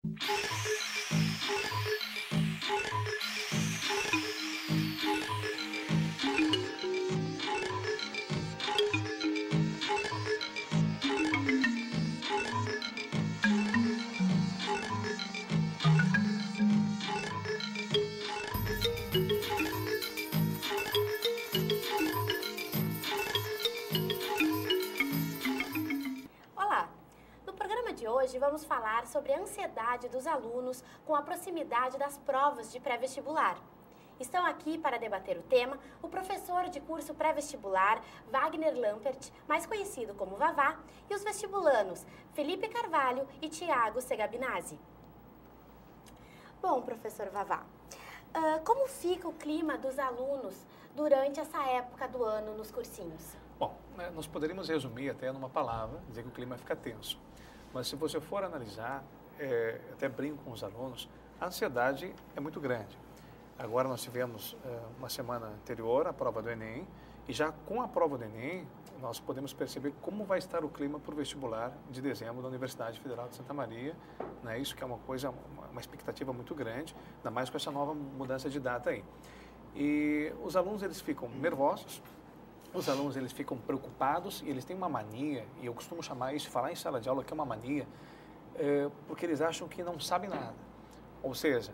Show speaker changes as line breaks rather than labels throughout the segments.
Olá! No programa de hoje vamos falar sobre a ansiedade dos alunos com a proximidade das provas de pré-vestibular. Estão aqui para debater o tema o professor de curso pré-vestibular Wagner Lampert, mais conhecido como Vavá, e os vestibulanos Felipe Carvalho e Tiago Segabinazzi. Bom, professor Vavá, como fica o clima dos alunos durante essa época do ano nos cursinhos?
Bom, nós poderíamos resumir até numa palavra, dizer que o clima fica tenso. Mas se você for analisar, até brinco com os alunos, a ansiedade é muito grande. Agora nós tivemos, uma semana anterior, a prova do Enem, e já com a prova do Enem, nós podemos perceber como vai estar o clima para o vestibular de dezembro da Universidade Federal de Santa Maria, né? Isso que é uma coisa, uma expectativa muito grande, ainda mais com essa nova mudança de data aí. E os alunos, eles ficam nervosos, os alunos, eles ficam preocupados e eles têm uma mania, e eu costumo chamar isso, falar em sala de aula que é uma mania, porque eles acham que não sabem nada. Ou seja,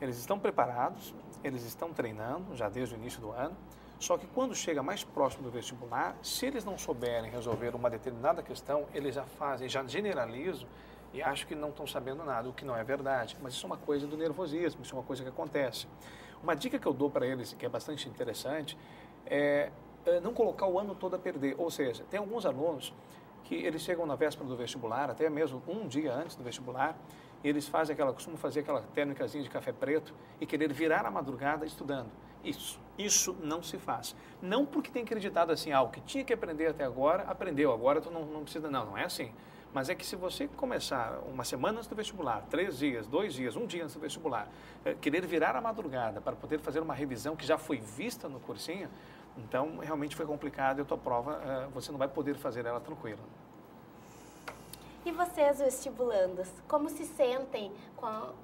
eles estão preparados, eles estão treinando já desde o início do ano, só que quando chega mais próximo do vestibular, se eles não souberem resolver uma determinada questão, eles já fazem, já generalizam e acham que não estão sabendo nada, o que não é verdade. Mas isso é uma coisa do nervosismo, isso é uma coisa que acontece. Uma dica que eu dou para eles, que é bastante interessante, é não colocar o ano todo a perder. Ou seja, tem alguns alunos que eles chegam na véspera do vestibular, até mesmo um dia antes do vestibular, e eles costumam fazer aquela técnicazinha de café preto e querer virar a madrugada estudando. Isso não se faz. Não porque tem acreditado assim, o que tinha que aprender até agora, aprendeu, agora tu não precisa, não é assim. Mas é que se você começar uma semana antes do vestibular, 3 dias, 2 dias, um dia antes do vestibular, querer virar a madrugada para poder fazer uma revisão que já foi vista no cursinho, então realmente foi complicado e a tua prova, você não vai poder fazer ela tranquila.
E vocês, vestibulandos, como se sentem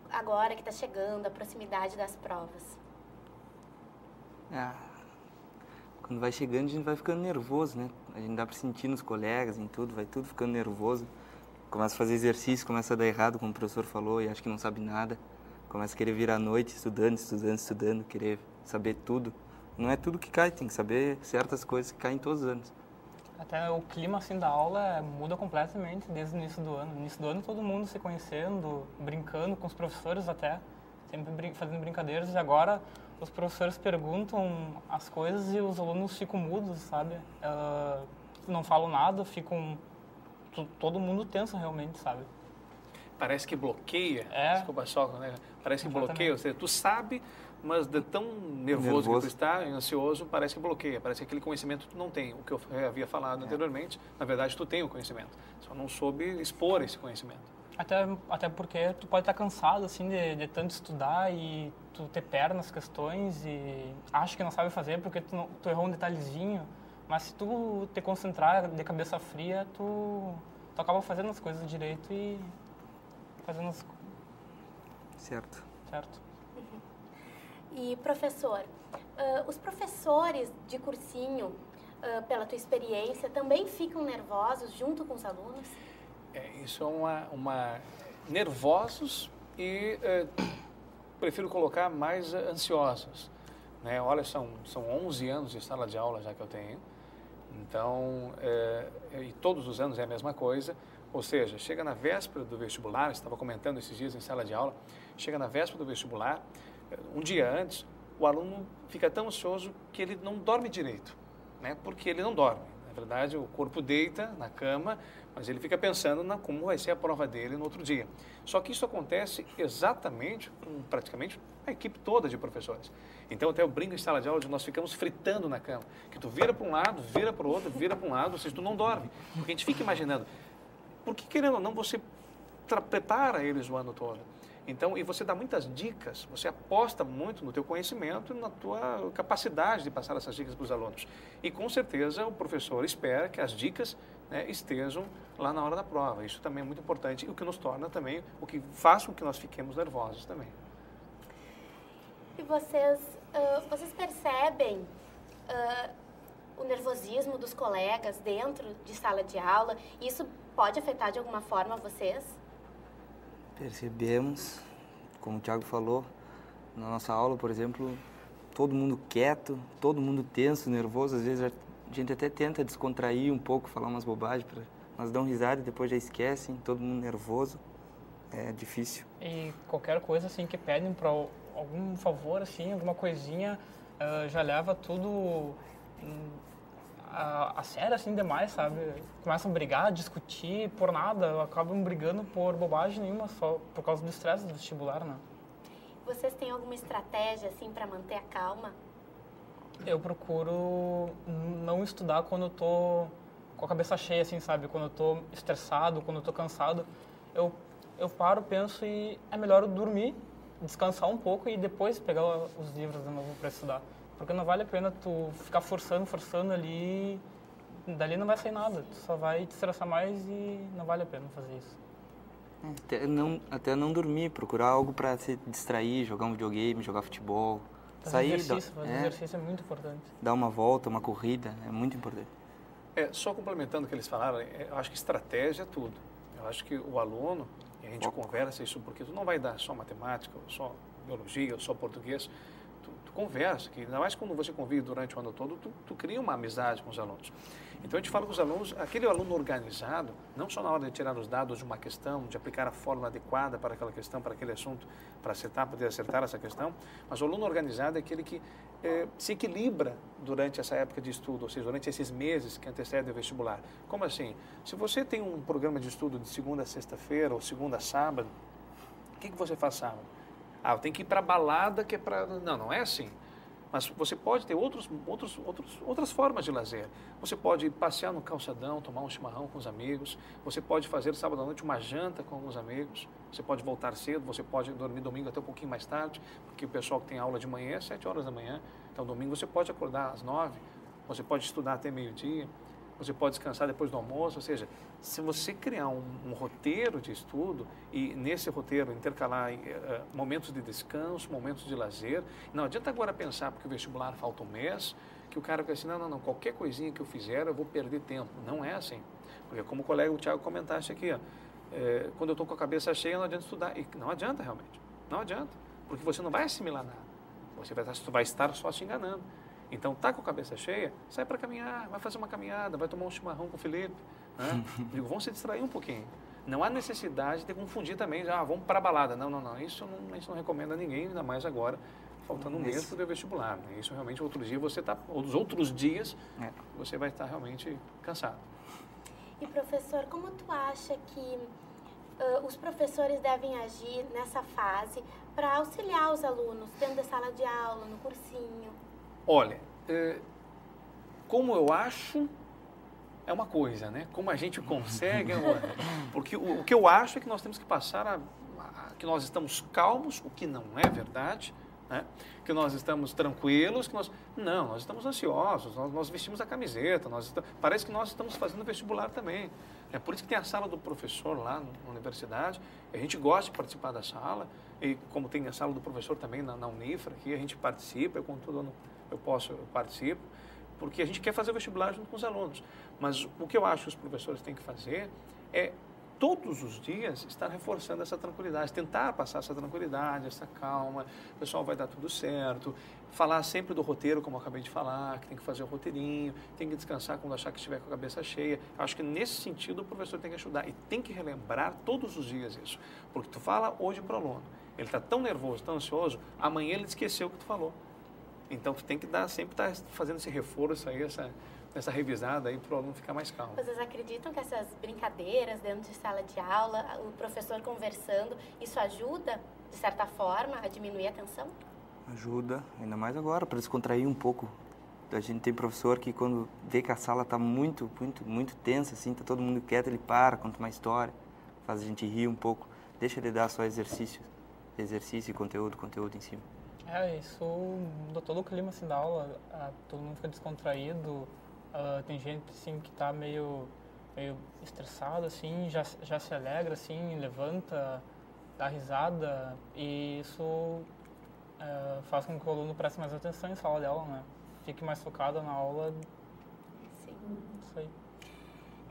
agora que está chegando a proximidade das provas?
Quando vai chegando, a gente vai ficando nervoso, né? A gente dá para sentir nos colegas, em tudo, vai tudo ficando nervoso. Começa a fazer exercício, começa a dar errado, como o professor falou, e acha que não sabe nada. Começa a querer vir à noite estudando, querer saber tudo. Não é tudo que cai, tem que saber certas coisas que caem todos os anos.
Até o clima assim da aula muda completamente desde o início do ano. No início do ano todo mundo se conhecendo, brincando com os professores até, sempre fazendo brincadeiras. E agora os professores perguntam as coisas e os alunos ficam mudos, sabe? Não falam nada, ficam todo mundo tenso realmente, sabe?
Parece que bloqueia, desculpa só, né? Parece que bloqueia, ou seja, tu sabe, mas de tão nervoso que tu está, ansioso, parece que bloqueia, parece que aquele conhecimento tu não tem. O que eu havia falado anteriormente, na verdade tu tem o conhecimento, só não soube expor esse conhecimento.
Até porque tu pode estar cansado assim de tanto estudar e tu ter perna nas questões e acha que não sabe fazer porque tu errou um detalhezinho, mas se tu te concentrar de cabeça fria, tu acaba fazendo as coisas direito e fazendo as...
Certo.
E, professor, os professores de cursinho, pela tua experiência, também ficam nervosos junto com os alunos?
Isso é nervosos e prefiro colocar mais ansiosos, né? Olha, são 11 anos de sala de aula já que eu tenho, então, e todos os anos é a mesma coisa, ou seja, chega na véspera do vestibular, estava comentando esses dias em sala de aula, chega na véspera do vestibular, um dia antes, o aluno fica tão ansioso que ele não dorme direito, né? Porque ele não dorme. Na verdade, o corpo deita na cama, mas ele fica pensando como vai ser a prova dele no outro dia. Só que isso acontece exatamente com praticamente a equipe toda de professores. Então, até eu brinco em sala de aula, nós ficamos fritando na cama, que tu vira para um lado, vira para o outro, vira para um lado, ou seja, tu não dorme. Porque a gente fica imaginando, porque querendo ou não, você prepara eles o ano todo. Então, e você dá muitas dicas, você aposta muito no teu conhecimento e na tua capacidade de passar essas dicas para os alunos. E com certeza o professor espera que as dicas né, estejam lá na hora da prova. Isso também é muito importante, e o que nos torna também, o que faz com que nós fiquemos nervosos também.
E vocês percebem o nervosismo dos colegas dentro de sala de aula? Isso pode afetar de alguma forma vocês?
Percebemos, como o Thiago falou, na nossa aula, por exemplo, todo mundo quieto, todo mundo tenso, nervoso. Às vezes a gente até tenta descontrair um pouco, falar umas bobagens, mas dão risada e depois já esquecem, todo mundo nervoso. É difícil.
E qualquer coisa assim que pedem para algum favor, assim, alguma coisinha, já leva tudo a sério, assim, demais, sabe? Começam a brigar, a discutir por nada, acabam brigando por bobagem nenhuma, só por causa do estresse do vestibular, né?
Vocês têm alguma estratégia, assim, para manter a calma?
Eu procuro não estudar quando eu tô com a cabeça cheia, assim, sabe? Quando eu tô estressado, quando eu tô cansado, eu paro, penso e é melhor eu dormir, descansar um pouco e depois pegar os livros de novo para estudar. Porque não vale a pena tu ficar forçando ali, dali não vai sair nada. Tu só vai te estressar mais e não vale a pena fazer isso.
Até não dormir, procurar algo para se distrair, jogar um videogame, jogar futebol.
Fazer exercício é muito importante.
Dar uma volta, uma corrida, é muito importante.
Só complementando o que eles falaram, eu acho que estratégia é tudo. Eu acho que o aluno, e a gente conversa isso, porque tu não vai dar só matemática, ou só biologia, ou só português. Tu conversa, que ainda mais quando você convive durante o ano todo, tu cria uma amizade com os alunos. Então a gente fala com os alunos, aquele aluno organizado, não só na hora de tirar os dados de uma questão, de aplicar a fórmula adequada para aquela questão, para aquele assunto, para poder acertar essa questão, mas o aluno organizado é aquele que se equilibra durante essa época de estudo, ou seja, durante esses meses que antecedem o vestibular. Como assim? Se você tem um programa de estudo de segunda a sexta-feira ou segunda a sábado, o que você faz sábado? Eu tenho que ir para a balada que é para... Não é assim. Mas você pode ter outras formas de lazer. Você pode passear no calçadão, tomar um chimarrão com os amigos. Você pode fazer sábado à noite uma janta com alguns amigos. Você pode voltar cedo, você pode dormir domingo até um pouquinho mais tarde, porque o pessoal que tem aula de manhã é 7 horas da manhã. Então, domingo você pode acordar às 9, você pode estudar até meio-dia, você pode descansar depois do almoço. Ou seja, se você criar um roteiro de estudo e nesse roteiro intercalar momentos de descanso, momentos de lazer, não adianta agora pensar, porque o vestibular falta um mês, que o cara vai assim, não, qualquer coisinha que eu fizer eu vou perder tempo. Não é assim. Porque como o colega, o Thiago, comentaste aqui, quando eu estou com a cabeça cheia, não adianta estudar. E não adianta realmente, não adianta, porque você não vai assimilar nada. Você vai estar só se enganando. Então, tá com a cabeça cheia, sai para caminhar, vai fazer uma caminhada, vai tomar um chimarrão com o Felipe. Né? Digo, vão se distrair um pouquinho. Não há necessidade de confundir também, vamos para a balada. Não, isso a gente não recomenda a ninguém, ainda mais agora, faltando um mês para o vestibular. Né? Isso realmente, outro dia os outros dias, você vai estar realmente cansado.
E professor, como tu acha que os professores devem agir nessa fase para auxiliar os alunos dentro da sala de aula, no cursinho?
Olha, como eu acho é uma coisa, né? Como a gente consegue é outra. Porque o que eu acho é que nós temos que passar que nós estamos calmos, o que não é verdade, né? Que nós estamos tranquilos, nós estamos ansiosos, nós vestimos a camiseta, parece que nós estamos fazendo vestibular também. É por isso que tem a sala do professor lá na universidade, a gente gosta de participar da sala, e como tem a sala do professor também na Unifra, aqui a gente participa, eu participo, porque a gente quer fazer o vestibular junto com os alunos. Mas o que eu acho que os professores têm que fazer é, todos os dias, estar reforçando essa tranquilidade, tentar passar essa tranquilidade, essa calma, o pessoal vai dar tudo certo, falar sempre do roteiro, como eu acabei de falar, que tem que fazer o roteirinho, tem que descansar quando achar que estiver com a cabeça cheia. Acho que nesse sentido o professor tem que ajudar e tem que relembrar todos os dias isso, porque tu fala hoje para o aluno, ele está tão nervoso, tão ansioso, amanhã ele esqueceu o que tu falou. Então, tu tem que sempre estar fazendo esse reforço aí, essa revisada aí para o aluno ficar mais calmo.
Vocês acreditam que essas brincadeiras dentro de sala de aula, o professor conversando, isso ajuda, de certa forma, a diminuir a tensão?
Ajuda, ainda mais agora, para descontrair um pouco. A gente tem professor que quando vê que a sala está muito tensa, assim, tá todo mundo quieto, ele para, conta uma história, faz a gente rir um pouco, deixa ele dar só exercício e conteúdo em cima.
Isso muda todo o clima assim, da aula, todo mundo fica descontraído, tem gente assim, que está meio meio estressado, assim, já se alegra, assim, levanta, dá risada, e isso faz com que o aluno preste mais atenção em sala de aula, né? Fique mais focado na aula.
Sim.
Isso aí.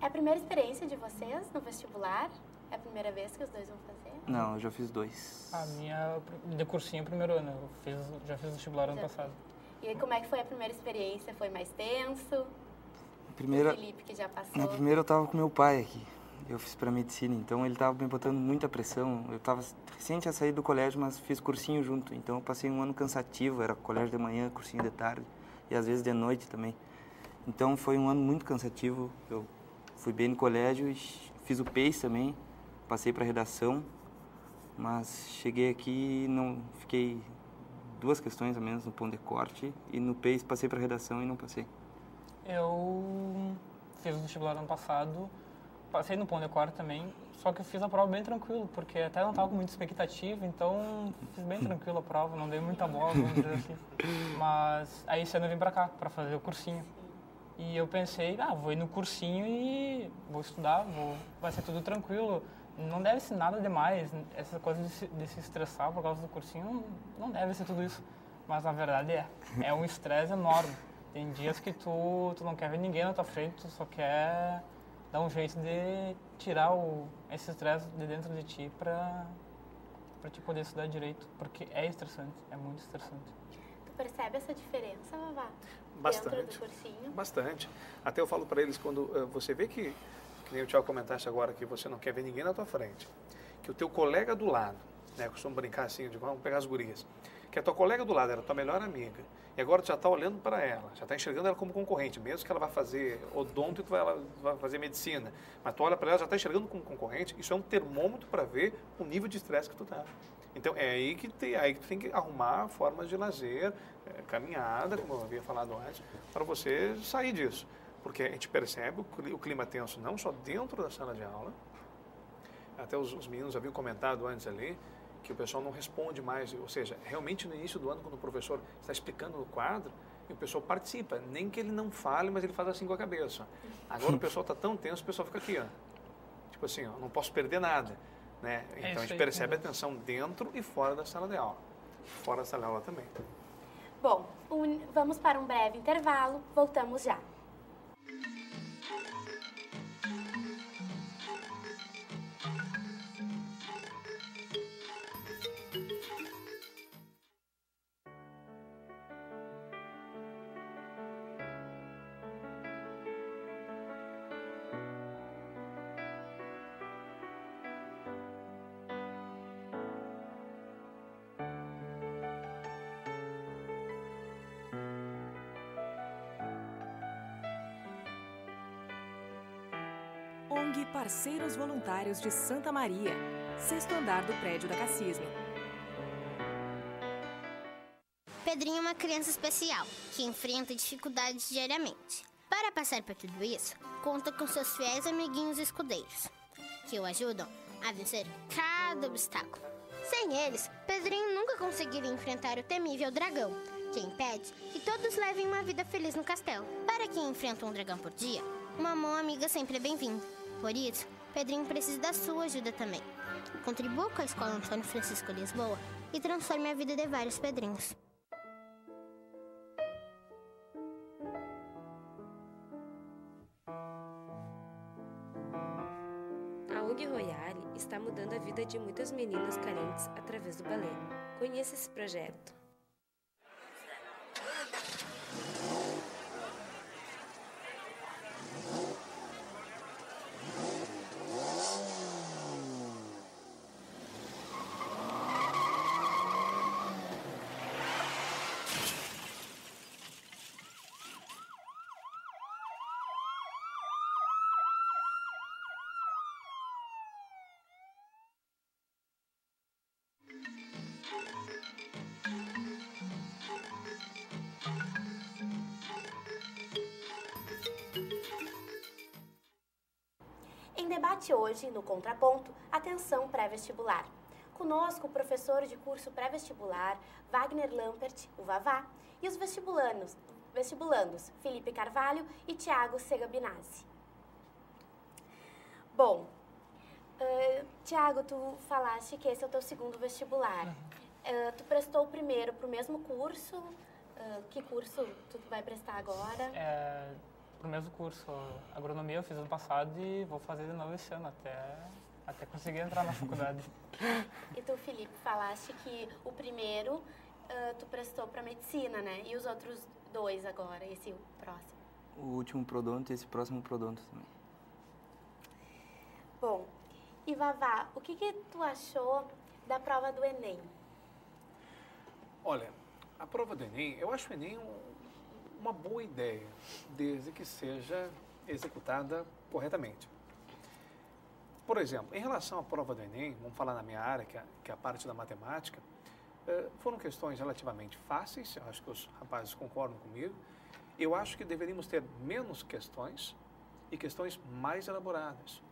É a primeira experiência de vocês no vestibular? É a primeira vez que os dois vão fazer?
Não, eu já fiz 2.
A minha, de cursinho, primeiro ano. Já fiz vestibular ano passado.
E como é que foi a primeira experiência? Foi mais tenso?
Primeira,
O Felipe, que já passou.
na primeira eu tava com meu pai aqui. Eu fiz para medicina, então ele tava me botando muita pressão. Eu tava recém tinha saído do colégio, mas fiz cursinho junto. Então eu passei um ano cansativo, era colégio de manhã, cursinho de tarde e às vezes de noite também. Então foi um ano muito cansativo. Eu fui bem no colégio e fiz o PEIS também, passei para redação, mas cheguei aqui e não fiquei 2 questões a menos no ponto de corte e no PEIS passei para redação e não passei.
Eu fiz o vestibular ano passado, passei no Pão de Corte também, só que eu fiz a prova bem tranquilo, porque até não estava com muita expectativa, então fiz bem tranquilo a prova, não dei muita bola, vamos dizer assim. Mas aí esse ano eu vim pra cá, pra fazer o cursinho. E eu pensei, vou ir no cursinho e vou estudar, vai ser tudo tranquilo. Não deve ser nada demais, essa coisa de se estressar por causa do cursinho, não deve ser tudo isso. Mas na verdade é um estresse enorme. Tem dias que tu não quer ver ninguém na tua frente, tu só quer dar um jeito de tirar esse estresse de dentro de ti pra te poder estudar direito, porque é estressante, é muito estressante.
Tu percebe essa diferença, Vavá?
Bastante.
Dentro do cursinho?
Bastante. Até eu falo para eles, quando você vê que nem o Thiago comentasse agora, que você não quer ver ninguém na tua frente, que o teu colega do lado, né, costumo brincar assim, vamos pegar as gurias, que a tua colega do lado era a tua melhor amiga, e agora tu já está olhando para ela, já está enxergando ela como concorrente, mesmo que ela vá fazer odonto e tu vai fazer medicina, mas tu olha para ela, já está enxergando como concorrente, isso é um termômetro para ver o nível de estresse que tu tá. Então é aí que tu tem que arrumar formas de lazer, caminhada, como eu havia falado antes, para você sair disso. Porque a gente percebe o clima tenso não só dentro da sala de aula, até os meninos haviam comentado antes ali, que o pessoal não responde mais, ou seja, realmente no início do ano, quando o professor está explicando no quadro, e o pessoal participa, nem que ele não fale, mas ele faz assim com a cabeça. Agora o pessoal está tão tenso, o pessoal fica aqui, ó, tipo assim, ó, não posso perder nada, né? Então a gente percebe a tensão dentro e fora da sala de aula, fora da sala de aula também.
Bom, vamos para um breve intervalo, voltamos já.
ONG Parceiros Voluntários de Santa Maria, 6º andar do prédio da Cassismo.
Pedrinho é uma criança especial, que enfrenta dificuldades diariamente. Para passar por tudo isso, conta com seus fiéis amiguinhos escudeiros, que o ajudam a vencer cada obstáculo. Sem eles, Pedrinho nunca conseguiria enfrentar o temível dragão, que impede que todos levem uma vida feliz no castelo. Para quem enfrenta um dragão por dia, uma mão amiga sempre é bem-vinda. Por isso, Pedrinho precisa da sua ajuda também. Contribua com a Escola Antônio Francisco Lisboa e transforme a vida de vários Pedrinhos.
A ONG Royale está mudando a vida de muitas meninas carentes através do balé. Conheça esse projeto.
Em debate hoje, no Contraponto, atenção pré-vestibular. Conosco o professor de curso pré-vestibular, Wagner Lampert, o Vavá, e os vestibulandos Felipe Carvalho e Tiago Segabinazzi. Bom, Tiago, tu falaste que esse é o teu segundo vestibular. Tu prestou o primeiro para o mesmo curso. Que curso tu vai prestar agora?
Para o mesmo curso. Agronomia eu fiz ano passado e vou fazer de novo esse ano, até conseguir entrar na faculdade.
E tu, Felipe, falaste que o primeiro tu prestou para medicina, né? E os outros 2 agora, esse próximo?
O último prodonto e esse próximo prodonto também.
Bom, e Vavá, o que tu achou da prova do Enem?
Olha, a prova do Enem, eu acho o Enem uma boa ideia, desde que seja executada corretamente. Por exemplo, em relação à prova do Enem, vamos falar na minha área, que é a parte da matemática, foram questões relativamente fáceis, eu acho que os rapazes concordam comigo. Eu acho que deveríamos ter menos questões e questões mais elaboradas.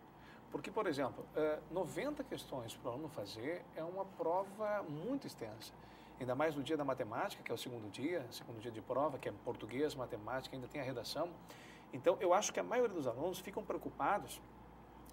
Porque, por exemplo, 90 questões para o aluno fazer é uma prova muito extensa. Ainda mais no dia da matemática, que é o segundo dia de prova, que é português, matemática, ainda tem a redação. Então, eu acho que a maioria dos alunos ficam preocupados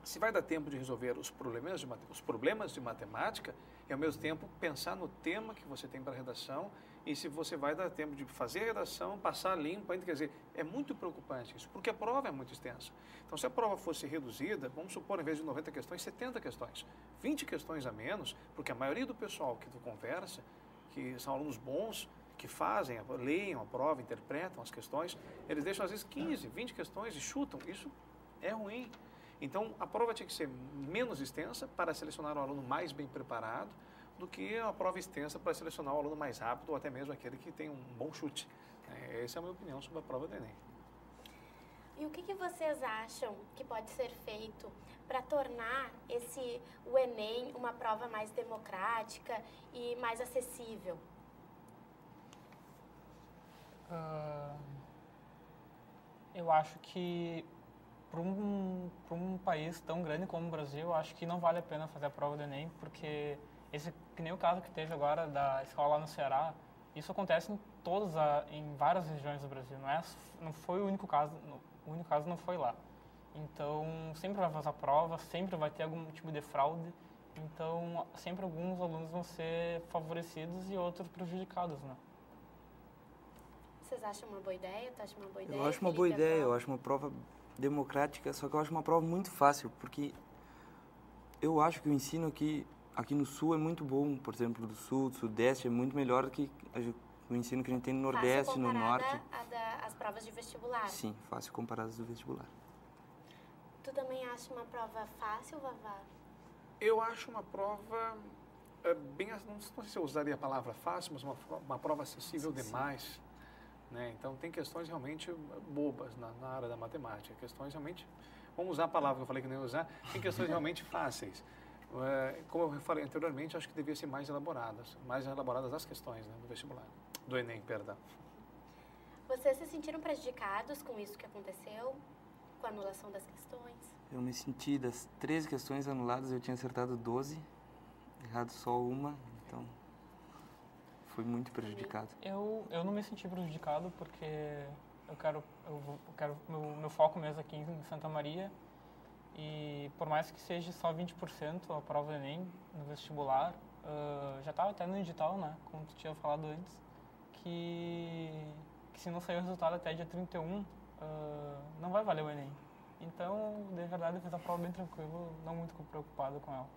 se vai dar tempo de resolver os problemas de matemática e, ao mesmo tempo, pensar no tema que você tem para a redação e se você vai dar tempo de fazer a redação, passar limpo ainda. Quer dizer, é muito preocupante isso, porque a prova é muito extensa. Então, se a prova fosse reduzida, vamos supor, em vez de 90 questões, 70 questões, 20 questões a menos, porque a maioria do pessoal que tu conversa, que são alunos bons, que fazem, leiam a prova, interpretam as questões, eles deixam às vezes 15, 20 questões e chutam. Isso é ruim. Então, a prova tinha que ser menos extensa para selecionar o aluno mais bem preparado do que a prova extensa para selecionar o aluno mais rápido ou até mesmo aquele que tem um bom chute. Essa é a minha opinião sobre a prova do Enem.
E o que vocês acham que pode ser feito para tornar o Enem uma prova mais democrática e mais acessível?
Eu acho que para um país tão grande como o Brasil, eu acho que não vale a pena fazer a prova do Enem, porque que nem o caso que teve agora da escola lá no Ceará, isso acontece em várias regiões do Brasil, não foi o único caso, o único caso não foi lá. Então, sempre vai fazer a prova, sempre vai ter algum tipo de fraude, então sempre alguns alunos vão ser favorecidos e outros prejudicados, né?
Vocês acham uma boa ideia? Tu acha uma boa ideia?
Eu acho uma boa ideia, eu acho uma prova democrática, só que eu acho uma prova muito fácil, porque eu acho que o ensino aqui no Sul é muito bom, por exemplo, do Sul, do Sudeste, é muito melhor do que o ensino que a gente tem no Nordeste, no Norte.
As provas de vestibular?
Sim, fácil comparadas do vestibular.
Tu também acha uma prova fácil, Vavá?
Eu acho uma prova não sei se eu usaria a palavra fácil, mas uma prova acessível demais. Né? Então, tem questões realmente bobas na área da matemática. Questões realmente, vamos usar a palavra que eu falei que não ia usar, tem questões realmente fáceis. Como eu falei anteriormente, acho que devia ser mais elaboradas as questões, né, do vestibular, do Enem, perdão.
Vocês se sentiram prejudicados com isso que aconteceu, com a anulação das questões?
Eu me senti, das 13 questões anuladas, eu tinha acertado 12, errado só uma, então fui muito prejudicado.
Eu não me senti prejudicado porque eu quero meu foco mesmo aqui em Santa Maria, e por mais que seja só 20% a prova do Enem no vestibular, já estava até no edital, né, como tu tinha falado antes, que se não sair o resultado até dia 31, não vai valer o Enem. Então, de verdade, eu fiz a prova bem tranquilo, não muito preocupado com ela.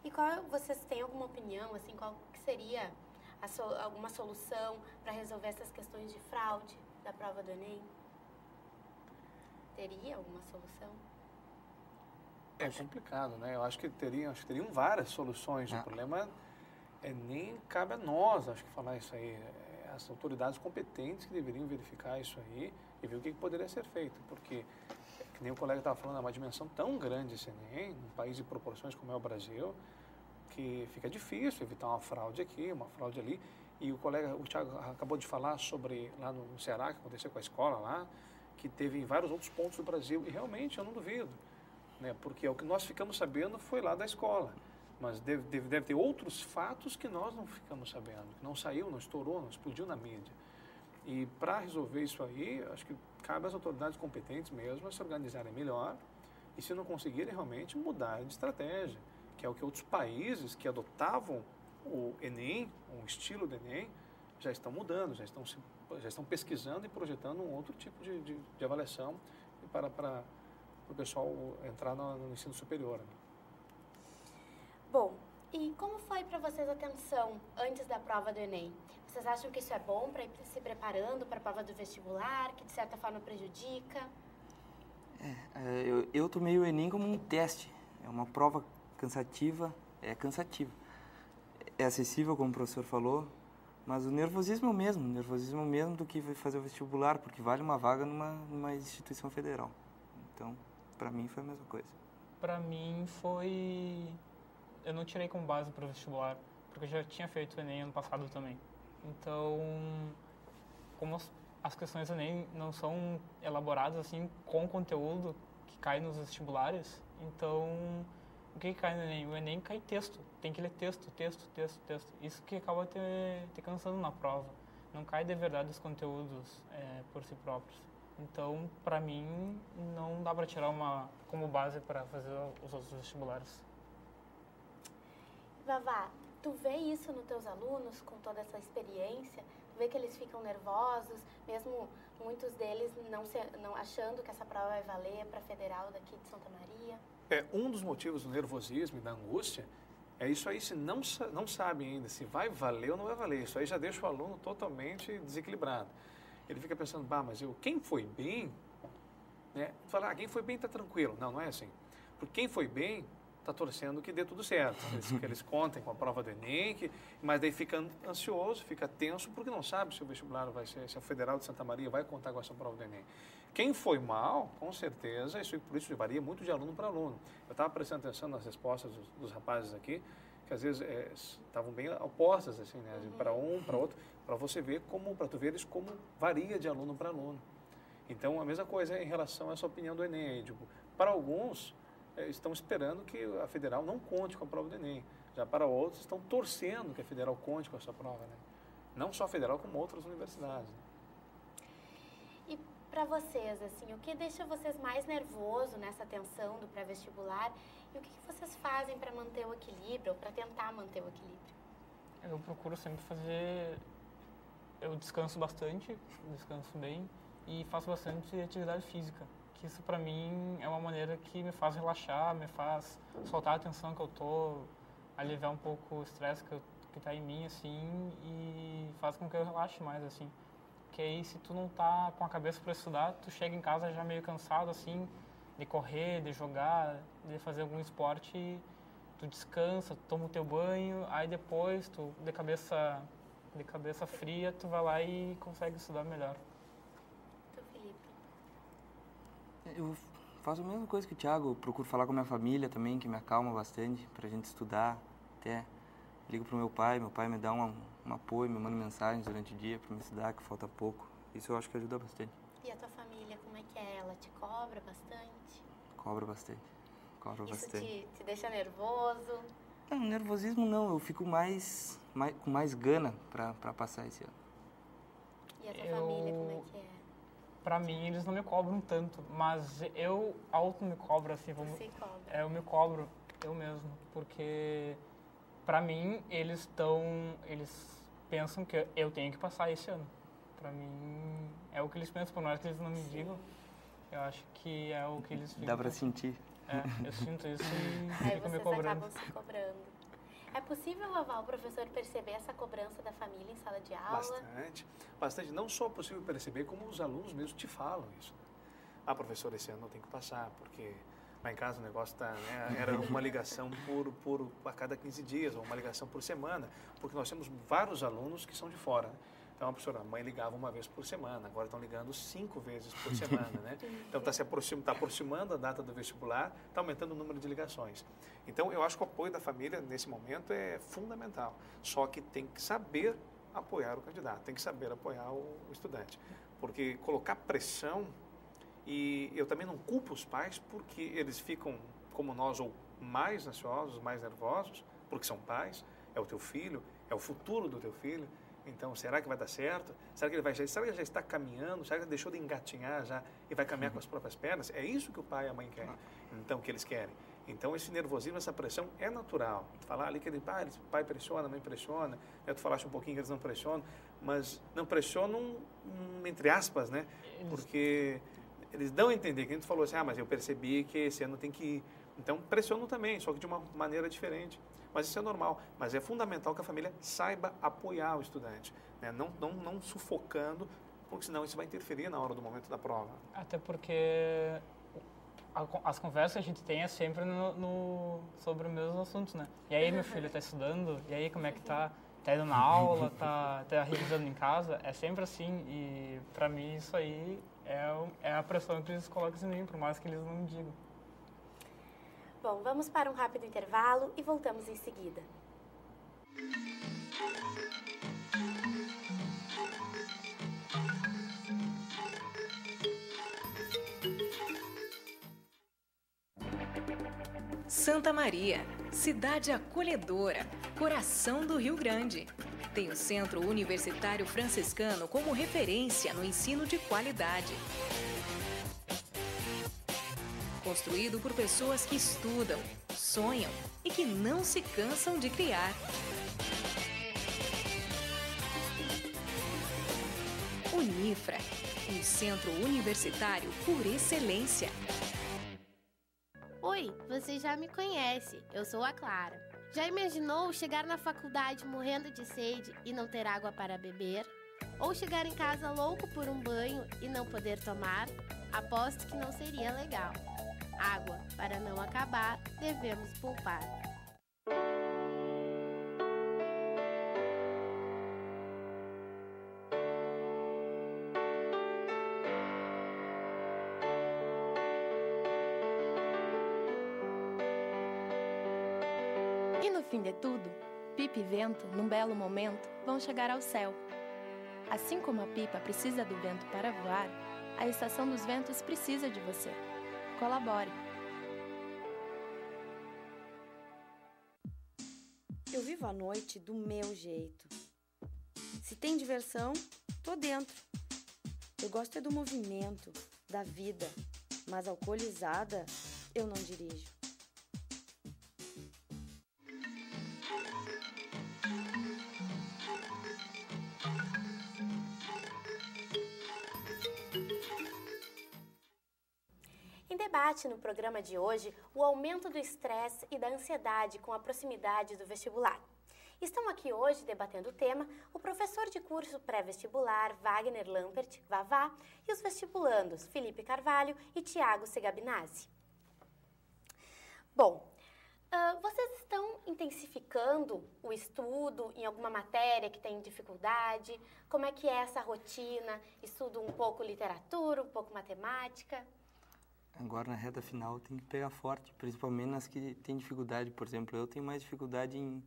E vocês têm alguma opinião, assim, qual que seria alguma solução para resolver essas questões de fraude da prova do Enem? Teria alguma solução?
É complicado, né? Eu acho que teriam várias soluções. O problema nem cabe a nós, acho que, falar isso aí. As autoridades competentes que deveriam verificar isso aí e ver o que poderia ser feito. Porque, que nem o colega estava falando, é uma dimensão tão grande esse Enem, num país de proporções como é o Brasil, que fica difícil evitar uma fraude aqui, uma fraude ali. E o Thiago acabou de falar sobre, lá no Ceará, que aconteceu com a escola lá, que teve em vários outros pontos do Brasil. E realmente, eu não duvido, né? Porque o que nós ficamos sabendo foi lá da escola. Mas deve ter outros fatos que nós não ficamos sabendo, que não saiu, não estourou, não explodiu na mídia. E para resolver isso aí, acho que cabe às autoridades competentes mesmo a se organizarem melhor e, se não conseguirem, realmente mudar de estratégia, que é o que outros países que adotavam o Enem, um estilo do Enem, já estão mudando, já estão pesquisando e projetando um outro tipo de avaliação para o pessoal entrar no ensino superior. Né?
Bom, e como foi para vocês a tensão antes da prova do Enem? Vocês acham que isso é bom para ir se preparando para a prova do vestibular, que de certa forma prejudica?
Eu tomei o Enem como um teste. É uma prova cansativa, é cansativa. É acessível, como o professor falou, mas o nervosismo mesmo do que fazer o vestibular, porque vale uma vaga numa instituição federal. Então, para mim foi a mesma coisa.
Para mim foi... Eu não tirei como base para o vestibular, porque eu já tinha feito o Enem ano passado também. Então, como as questões do Enem não são elaboradas assim com conteúdo que cai nos vestibulares, então o que cai no Enem? O Enem cai texto, tem que ler texto. Isso que acaba te cansando na prova. Não cai de verdade os conteúdos por si próprios. Então, para mim, não dá para tirar uma como base para fazer os outros vestibulares.
Vavá, tu vê isso nos teus alunos com toda essa experiência? Tu vê que eles ficam nervosos, mesmo muitos deles não achando que essa prova vai valer para a federal daqui de Santa Maria?
Um dos motivos do nervosismo e da angústia é isso aí, se não sabe ainda se vai valer ou não vai valer. Isso aí já deixa o aluno totalmente desequilibrado. Ele fica pensando, mas quem foi bem, né? Fala, quem foi bem está tranquilo. Não é assim. Porque quem foi bem está torcendo que dê tudo certo. Que eles contem com a prova do Enem, mas daí fica ansioso, fica tenso, porque não sabe se o vestibular vai ser, se a Federal de Santa Maria vai contar com essa prova do Enem. Quem foi mal, com certeza, por isso varia muito de aluno para aluno. Eu estava prestando atenção nas respostas dos rapazes aqui, que às vezes estavam bem opostas, assim, né? Para um, para outro, para tu veres como varia de aluno para aluno. Então, a mesma coisa em relação a essa opinião do Enem. Aí, para alguns, estão esperando que a Federal não conte com a prova do Enem. Já para outros, estão torcendo que a Federal conte com essa prova, né? Não só a Federal, como outras universidades. Né?
E para vocês, assim, o que deixa vocês mais nervosos nessa tensão do pré-vestibular e o que vocês fazem para manter o equilíbrio, ou para tentar manter o equilíbrio?
Eu procuro sempre fazer... Eu descanso bastante, descanso bem e faço bastante atividade física. Que isso para mim é uma maneira que me faz relaxar, me faz soltar a tensão que eu tô, aliviar um pouco o estresse que tá em mim, assim, e faz com que eu relaxe mais, assim. Porque aí, se tu não tá com a cabeça para estudar, tu chega em casa já meio cansado, assim, de correr, de jogar, de fazer algum esporte, tu descansa, tu toma o teu banho, aí depois, tu, de cabeça fria, tu vai lá e consegue estudar melhor.
Eu faço a mesma coisa que o Thiago, eu procuro falar com a minha família também, que me acalma bastante, pra gente estudar, até ligo pro meu pai me dá um apoio, me manda mensagens durante o dia pra me estudar, que falta pouco. Isso eu acho que ajuda bastante.
E a tua família, como é que é? Ela te cobra bastante?
Cobra bastante.
Isso te deixa nervoso?
Não, nervosismo não, eu fico com mais gana pra passar esse ano.
E a tua família, como é que é?
Pra mim, eles não me cobram tanto, mas eu me cobro, assim,
Você cobra?
Eu me cobro, eu mesmo, porque pra mim, eles pensam que eu tenho que passar esse ano. Pra mim, é o que eles pensam, por mais que eles não me digam, eu acho que é o que eles ficam.
Dá pra sentir.
Eu sinto isso e
Aí
fico me cobrando.
Acabam se cobrando. É possível, Vavá, o professor perceber essa cobrança da família em sala de aula?
Bastante. Não só é possível perceber, como os alunos mesmos te falam isso. Professor, esse ano eu tenho que passar, porque lá em casa o negócio era uma ligação a cada 15 dias, ou uma ligação por semana, porque nós temos vários alunos que são de fora, né? Então, a professora, a mãe ligava uma vez por semana, agora estão ligando 5 vezes por semana, né? Então, está aproximando a data do vestibular, está aumentando o número de ligações. Então, eu acho que o apoio da família, nesse momento, é fundamental. Só que tem que saber apoiar o candidato, tem que saber apoiar o estudante. Porque colocar pressão, e eu também não culpo os pais, porque eles ficam, como nós, ou mais ansiosos, mais nervosos, porque são pais, é o teu filho, é o futuro do teu filho. Então, será que vai dar certo? Será que será que ele já está caminhando? Será que ele deixou de engatinhar já e vai caminhar com as próprias pernas? É isso que o pai e a mãe querem. Então, que eles querem. Então, esse nervosismo, essa pressão é natural. Falar ali que pai pressiona, mãe pressiona. Tu falaste um pouquinho que eles não pressionam, mas não pressionam entre aspas, né? Porque eles dão a entender, que a gente falou assim, mas eu percebi que esse ano tem que ir. Então, pressionam também, só que de uma maneira diferente. Mas isso é normal. Mas é fundamental que a família saiba apoiar o estudante, né? Não sufocando, porque senão isso vai interferir na hora do momento da prova.
Até porque as conversas que a gente tem é sempre sobre os mesmos assuntos, né? E aí, meu filho, tá estudando? E aí, como é que tá? Tá indo na aula? Tá revisando em casa? É sempre assim. E, pra mim, isso aí é a pressão que eles colocam em mim, por mais que eles não me digam.
Bom, vamos para um rápido intervalo e voltamos em seguida.
Santa Maria, cidade acolhedora, coração do Rio Grande. Tem o Centro Universitário Franciscano como referência no ensino de qualidade. Construído por pessoas que estudam, sonham e que não se cansam de criar. Unifra, um centro universitário por excelência.
Oi, você já me conhece, eu sou a Clara. Já imaginou chegar na faculdade morrendo de sede e não ter água para beber? Ou chegar em casa louco por um banho e não poder tomar? Aposto que não seria legal. Água, para não acabar, devemos poupar.
E no fim de tudo, pipa e vento, num belo momento, vão chegar ao céu. Assim como a pipa precisa do vento para voar, a estação dos ventos precisa de você. Colabore.
Eu vivo a noite do meu jeito. Se tem diversão, tô dentro. Eu gosto é do movimento, da vida, mas alcoolizada, eu não dirijo.
Em debate no programa de hoje, o aumento do estresse e da ansiedade com a proximidade do vestibular. Estão aqui hoje debatendo o tema o professor de curso pré-vestibular Wagner Lampert, Vavá, e os vestibulandos Felipe Carvalho e Tiago Segabinazzi. Bom, vocês estão intensificando o estudo em alguma matéria que tem dificuldade? Como é que é essa rotina? Estudo um pouco literatura, um pouco matemática?
Agora, na reta final, tem que pegar forte, principalmente nas que tem dificuldade. Por exemplo, eu tenho mais dificuldade em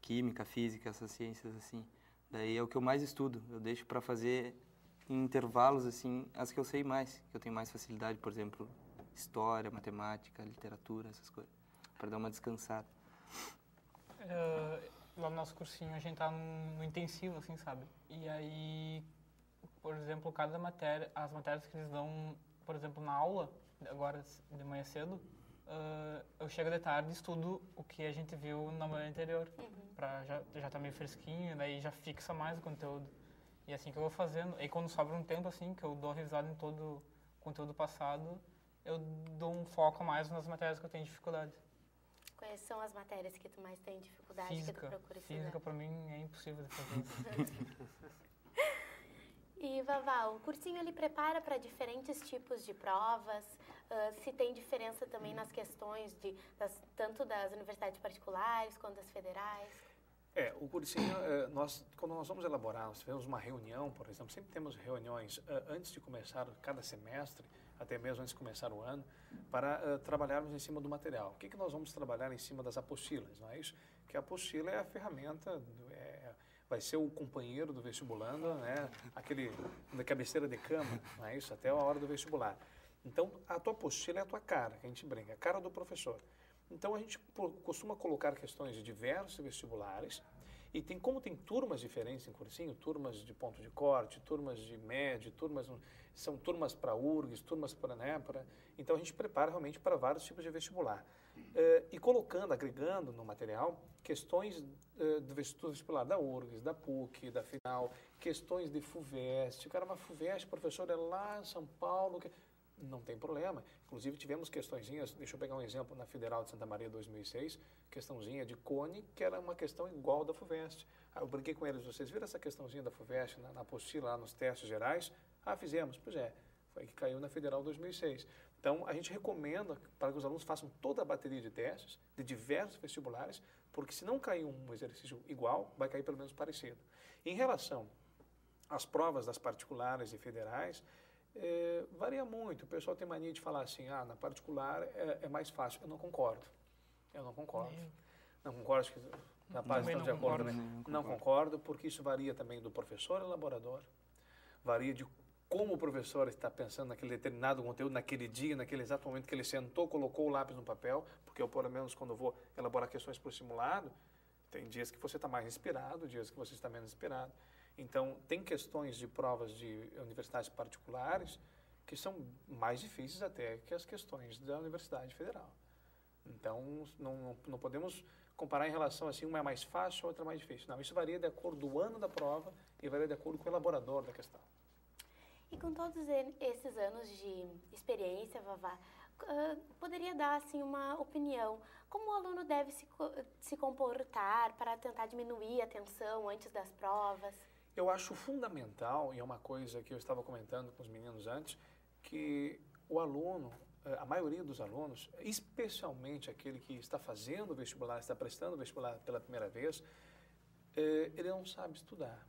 química, física, essas ciências, assim. Daí é o que eu mais estudo. Eu deixo para fazer em intervalos, assim, as que eu sei mais, que eu tenho mais facilidade. Por exemplo, história, matemática, literatura, essas coisas, para dar uma descansada.
Lá no nosso cursinho, a gente tá no intensivo, assim, sabe? E aí, por exemplo, cada matéria, as matérias que eles dão, por exemplo, na aula, agora de manhã cedo, eu chego de tarde e estudo o que a gente viu na manhã anterior, para já tá meio fresquinho, daí já fixa mais o conteúdo. E assim que eu vou fazendo. E quando sobra um tempo, assim, que eu dou revisada em todo o conteúdo passado, eu dou um foco mais nas matérias que eu tenho dificuldade.
Quais são as matérias que tu mais tem dificuldade,
Física.
que tu procura estudar?
Física, para mim, é impossível de fazer.
E, Vavá, o cursinho ele prepara para diferentes tipos de provas? Se tem diferença também nas questões tanto das universidades particulares quanto das federais?
O cursinho, quando nós vamos elaborar, nós tivemos uma reunião, por exemplo, sempre temos reuniões antes de começar cada semestre, até mesmo antes de começar o ano, para trabalharmos em cima do material. O que nós vamos trabalhar em cima das apostilas, não é isso? Que a apostila é a ferramenta, vai ser o companheiro do vestibulando, né? Aquele da cabeceira de cama, não é isso? Até a hora do vestibular. Então, a tua apostila é a tua cara, que a gente brinca, a cara do professor. Então, a gente costuma colocar questões de diversos vestibulares E como tem turmas diferentes em cursinho, turmas de ponto de corte, turmas de médio, são turmas para URGS, turmas para NEPRA. Então, a gente prepara realmente para vários tipos de vestibular. E colocando, agregando no material, questões do vestibular da URGS, da PUC, da FINAL, questões de FUVEST. Cara, uma FUVEST, professor, é lá em São Paulo. Não tem problema. Inclusive, tivemos questõezinhas, deixa eu pegar um exemplo, na Federal de Santa Maria 2006, questãozinha de cone, que era uma questão igual da FUVEST. Aí eu brinquei com eles, vocês viram essa questãozinha da FUVEST na apostila, lá nos testes gerais? Ah, fizemos. Pois é, foi que caiu na Federal 2006. Então, a gente recomenda para que os alunos façam toda a bateria de testes, de diversos vestibulares, porque se não cair um exercício igual, vai cair pelo menos parecido. Em relação às provas das particulares e federais, varia muito. O pessoal tem mania de falar assim, na particular é mais fácil. Eu não concordo. Não concordo, acho que na parte estão de acordo, né? Não concordo, porque isso varia também do professor elaborador, varia de como o professor está pensando naquele determinado conteúdo, naquele dia, naquele exato momento que ele sentou, colocou o lápis no papel, porque eu, pelo menos, quando eu vou elaborar questões por simulado, tem dias que você está mais inspirado, dias que você está menos inspirado. Então, tem questões de provas de universidades particulares que são mais difíceis até que as questões da Universidade Federal. Então, não podemos comparar em relação assim, uma é mais fácil, a outra é mais difícil. Não, isso varia de acordo com o ano da prova e varia de acordo com o elaborador da questão.
E com todos esses anos de experiência, Vavá, poderia dar assim, uma opinião? Como o aluno deve se comportar para tentar diminuir a tensão antes das provas?
Eu acho fundamental, e é uma coisa que eu estava comentando com os meninos antes, que o aluno, a maioria dos alunos, especialmente aquele que está fazendo o vestibular, está prestando o vestibular pela primeira vez, ele não sabe estudar.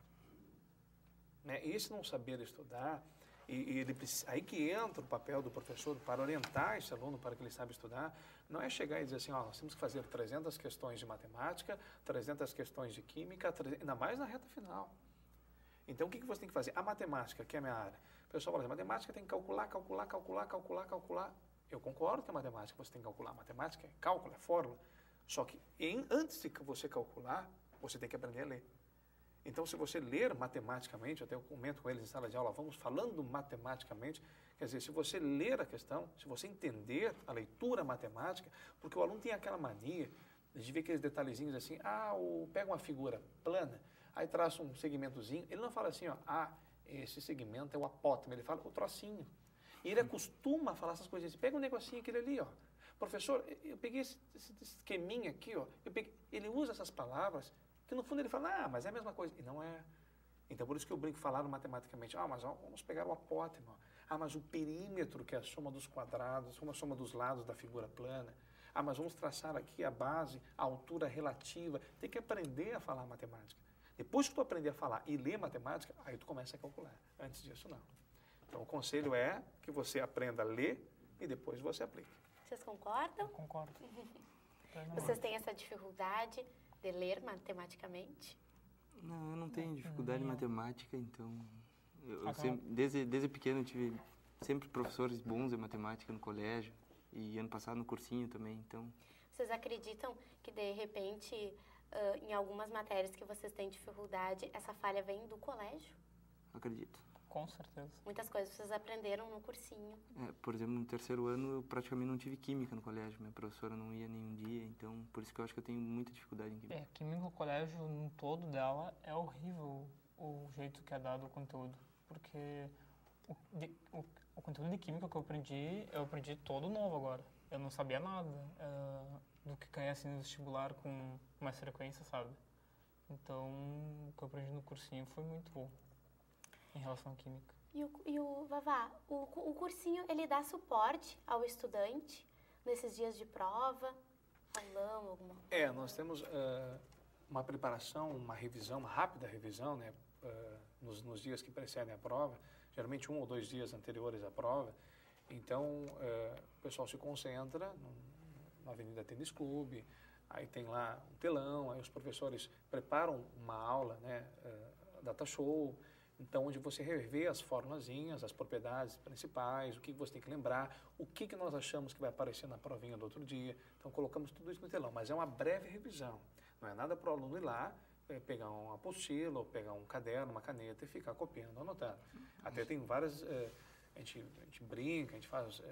Né? E esse não saber estudar, aí que entra o papel do professor para orientar esse aluno para que ele saiba estudar, não é chegar e dizer assim, nós temos que fazer 300 questões de matemática, 300 questões de química, ainda mais na reta final. Então, o que você tem que fazer? A matemática, que é a minha área. O pessoal fala assim, matemática tem que calcular. Eu concordo que a matemática você tem que calcular. Matemática é cálculo, é fórmula. Só que antes de você calcular, você tem que aprender a ler. Então, se você ler matematicamente, até eu comento com eles em sala de aula, vamos falando matematicamente, quer dizer, se você ler a questão, se você entender a leitura matemática, porque o aluno tem aquela mania de ver aqueles detalhezinhos assim, pega uma figura plana, aí traça um segmentozinho, ele não fala assim, esse segmento é o apótemo, ele fala o trocinho. E ele acostuma a falar essas coisas assim, pega um negocinho aquele ali, professor, eu peguei esse esqueminha aqui, ele usa essas palavras, que no fundo ele fala, mas é a mesma coisa, e não é. Então, por isso que eu brinco falando matematicamente, mas vamos pegar o apótemo, mas o perímetro, que é a soma dos quadrados, a soma dos lados da figura plana, mas vamos traçar aqui a base, a altura relativa, tem que aprender a falar matemática. Depois que tu aprender a falar e ler matemática, aí tu começa a calcular. Antes disso, não. Então, o conselho é que você aprenda a ler e depois você aplique.
Vocês concordam?
Eu concordo.
Vocês têm essa dificuldade de ler matematicamente?
Não, eu não tenho dificuldade em matemática, então... Eu sempre, desde pequeno eu tive sempre professores bons em matemática no colégio e ano passado no cursinho também, então...
Vocês acreditam que, de repente, em algumas matérias que vocês têm dificuldade, essa falha vem do colégio?
Acredito.
Com certeza.
Muitas coisas vocês aprenderam no cursinho.
Por exemplo, no terceiro ano eu praticamente não tive química no colégio. Minha professora não ia nenhum dia, então por isso que eu acho que eu tenho muita dificuldade em química.
Química no colégio, no todo dela, é horrível o jeito que é dado o conteúdo. Porque o conteúdo de química que eu aprendi todo novo agora. Eu não sabia nada do que caía assim no vestibular com mais frequência, sabe? Então, o que eu aprendi no cursinho foi muito bom em relação à química.
E o Vavá, o cursinho, ele dá suporte ao estudante nesses dias de prova, aulão, alguma coisa?
Nós temos uma preparação, uma revisão, uma rápida revisão, né, nos dias que precedem a prova, geralmente 1 ou 2 dias anteriores à prova. Então, o pessoal se concentra na Avenida Tênis Clube, aí tem lá um telão, aí os professores preparam uma aula, né, data show, então onde você revê as formulazinhas, as propriedades principais, o que você tem que lembrar, o que nós achamos que vai aparecer na provinha do outro dia. Então colocamos tudo isso no telão, mas é uma breve revisão, não é nada para o aluno ir lá pegar uma apostila, ou pegar um caderno, uma caneta e ficar copiando, anotando. Até tem várias... a gente brinca, a gente faz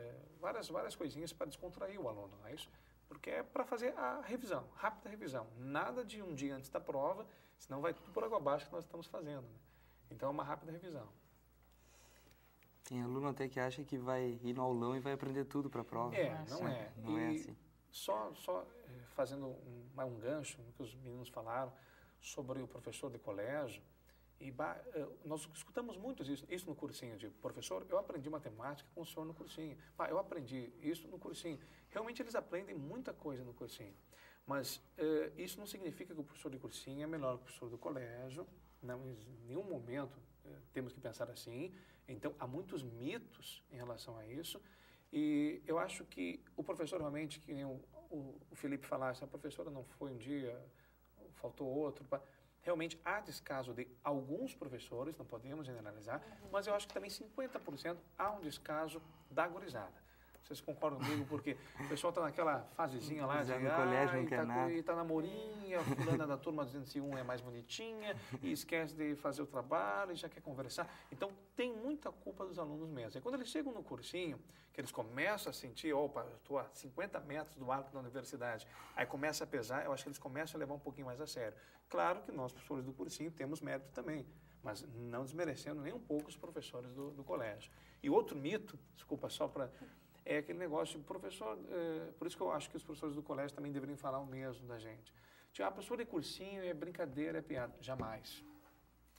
várias coisinhas para descontrair o aluno, não é isso? Porque é para fazer a revisão, rápida revisão. Nada de um dia antes da prova, senão vai tudo por água abaixo que nós estamos fazendo, né? Então, é uma rápida revisão.
Tem aluno até que acha que vai ir no aulão e vai aprender tudo para a prova.
Não é.
Não é assim.
Só fazendo um gancho no que os meninos falaram sobre o professor de colégio, nós escutamos muito isso no cursinho, de professor, eu aprendi matemática com o senhor no cursinho, eu aprendi isso no cursinho. Realmente eles aprendem muita coisa no cursinho, mas isso não significa que o professor de cursinho é melhor que o professor do colégio, não, em nenhum momento temos que pensar assim. Então, há muitos mitos em relação a isso, e eu acho que o professor realmente, que nem o Felipe falasse, a professora não foi um dia, faltou outro, realmente há descaso de alguns professores, não podemos generalizar, mas eu acho que também 50% há um descaso da gurizada. Vocês concordam comigo? Porque o pessoal está naquela fasezinha lá de...
no colégio não quer nada.
E está namorinha, a fulana da turma 201 é mais bonitinha, e esquece de fazer o trabalho, e já quer conversar. Então, tem muita culpa dos alunos mesmo. E quando eles chegam no cursinho, que eles começam a sentir, opa, eu estou a 50 metros do arco da universidade, aí começa a pesar, eu acho que eles começam a levar um pouquinho mais a sério. Claro que nós, professores do cursinho, temos mérito também, mas não desmerecendo nem um pouco os professores do colégio. E outro mito, desculpa, só para... é aquele negócio de professor, por isso que eu acho que os professores do colégio também deveriam falar o mesmo da gente. Tipo, professor de cursinho é brincadeira, é piada. Jamais.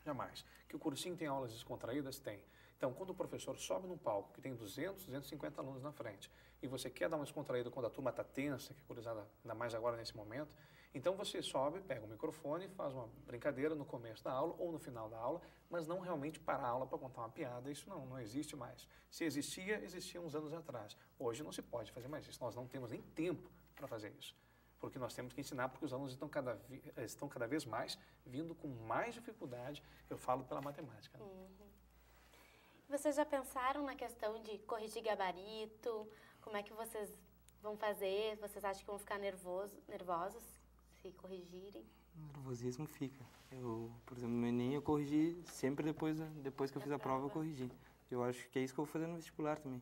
Jamais. Que o cursinho tem aulas descontraídas? Tem. Então, quando o professor sobe num palco que tem 200, 250 alunos na frente, e você quer dar uma descontraída quando a turma está tensa, que é curizada, ainda mais agora nesse momento, então você sobe, pega o microfone e faz uma brincadeira no começo da aula ou no final da aula, mas não realmente para a aula para contar uma piada. Isso não existe mais. Se existia uns anos atrás. Hoje não se pode fazer mais isso. Nós não temos nem tempo para fazer isso. Porque nós temos que ensinar, porque os alunos estão cada vez mais vindo com mais dificuldade, eu falo pela matemática. Né?
Vocês já pensaram na questão de corrigir gabarito? Como é que vocês vão fazer? Vocês acham que vão ficar nervosos se corrigirem?
O nervosismo fica. Eu, por exemplo, no Enem eu corrigi sempre depois que eu fiz a prova, eu corrigi. Eu acho que é isso que eu vou fazer no vestibular também.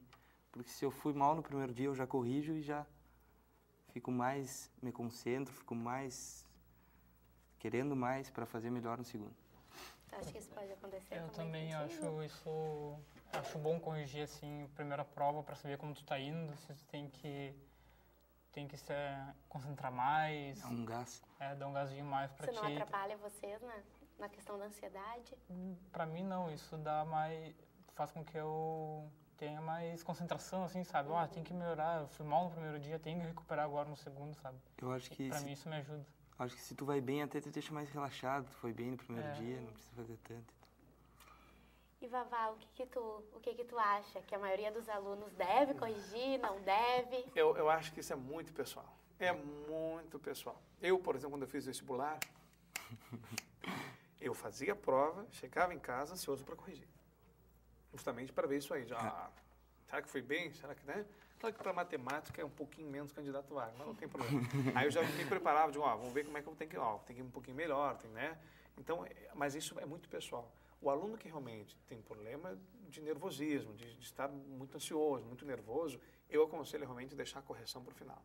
Porque se eu fui mal no primeiro dia, eu já corrijo e já me concentro, fico mais querendo mais para fazer melhor no segundo.
Acho que isso pode acontecer
Eu também acho bom corrigir assim, a primeira prova para saber como tu tá indo, se tu tem que se concentrar mais.
Dá um gás.
Dar um gazinho mais para ti.
Isso não atrapalha vocês na questão da ansiedade?
Para mim não, isso faz com que eu tenha mais concentração, assim, sabe? Tem que melhorar, eu fui mal no primeiro dia, tenho que recuperar agora no segundo, sabe?
Eu acho que...
Para mim isso me ajuda.
Acho que se tu vai bem, até te deixa mais relaxado. Tu foi bem no primeiro dia, não precisa fazer tanto.
E Vavá, o que tu acha? Que a maioria dos alunos deve corrigir, não deve?
Eu acho que isso é muito pessoal. É muito pessoal. Eu, por exemplo, quando eu fiz vestibular, eu fazia a prova, chegava em casa ansioso para corrigir. Justamente para ver isso aí. Será que foi bem? Será que, né? Claro que para matemática é um pouquinho menos candidato vaga, mas não tem problema. Aí eu já me preparava, vamos ver como é que eu tenho que ir. Tem que ir um pouquinho melhor, né? Então, mas isso é muito pessoal. O aluno que realmente tem problema de nervosismo, de estar muito ansioso, muito nervoso, eu aconselho realmente deixar a correção para o final.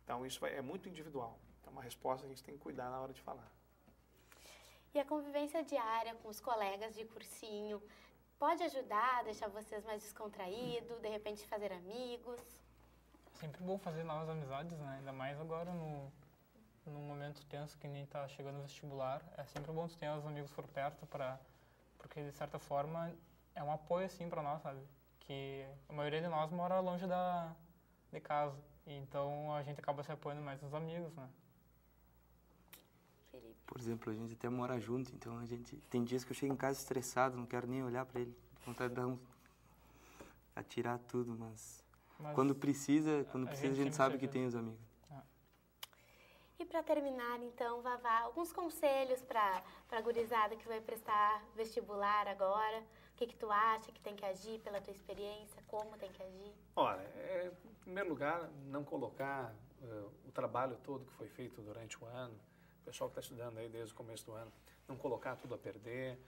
Então, isso é muito individual. É uma resposta que a gente tem que cuidar na hora de falar.
E a convivência diária com os colegas de cursinho pode ajudar a deixar vocês mais descontraídos, de repente fazer amigos?
É sempre bom fazer novas amizades, né? Ainda mais agora num momento tenso que nem tá chegando o vestibular. É sempre bom ter os amigos por perto porque, de certa forma, é um apoio, assim, para nós, sabe? Que a maioria de nós mora longe de casa. Então, a gente acaba se apoiando mais nos amigos, né?
Felipe.
Por exemplo, a gente até mora junto, então tem dias que eu chego em casa estressado, não quero nem olhar para ele. Vontade de atirar tudo, mas quando precisa, a gente sabe que tem os amigos.
E para terminar, então, Vavá, alguns conselhos para a gurizada que vai prestar vestibular agora? O que tu acha que tem que agir pela tua experiência? Como tem que agir?
Olha, em primeiro lugar, não colocar o trabalho todo que foi feito durante o ano o pessoal que está estudando aí desde o começo do ano, não colocar tudo a perder,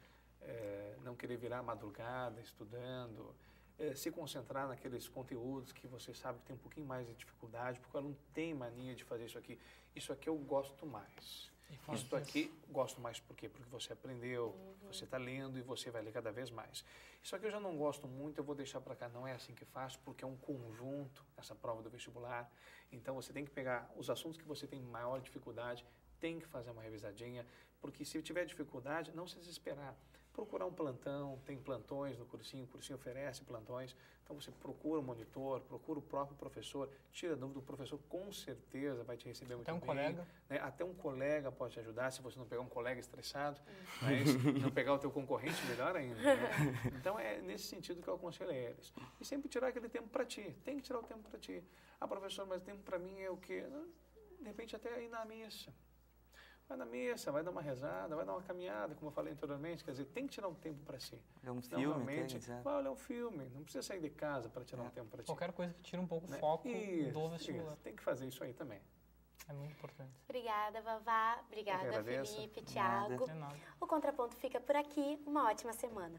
não querer virar madrugada estudando, se concentrar naqueles conteúdos que você sabe que tem um pouquinho mais de dificuldade, porque o aluno tem mania de fazer isso aqui. Isso aqui eu gosto mais. Isso aqui gosto mais por quê? Porque você aprendeu, você está lendo e você vai ler cada vez mais. Isso aqui eu já não gosto muito, eu vou deixar para cá. Não é assim que faço, porque é um conjunto essa prova do vestibular. Então você tem que pegar os assuntos que você tem maior dificuldade, tem que fazer uma revisadinha, porque se tiver dificuldade, não se desesperar. Procurar um plantão, tem plantões no cursinho, o cursinho oferece plantões, então você procura um monitor, procura o próprio professor, tira a dúvida, o professor com certeza vai te receber muito bem.
Até um colega.
Né? Até um colega pode te ajudar, se você não pegar um colega estressado, mas não pegar o teu concorrente, melhor ainda. Né? Então é nesse sentido que eu aconselho a eles. E sempre tirar aquele tempo para ti, tem que tirar o tempo para ti. Ah, professor, mas o tempo para mim é o quê? De repente até ir na missa. Vai na missa, vai dar uma rezada, vai dar uma caminhada, como eu falei anteriormente, quer dizer, tem que tirar um tempo para si.
É um filme,
realmente, vai olhar um filme, não precisa sair de casa para tirar um tempo para ti.
Qualquer coisa que tire um pouco o foco do vestibular.
Tem que fazer isso aí também.
É muito importante.
Obrigada, Vavá. Obrigada, Felipe, Thiago.
De nada.
O Contraponto fica por aqui. Uma ótima semana.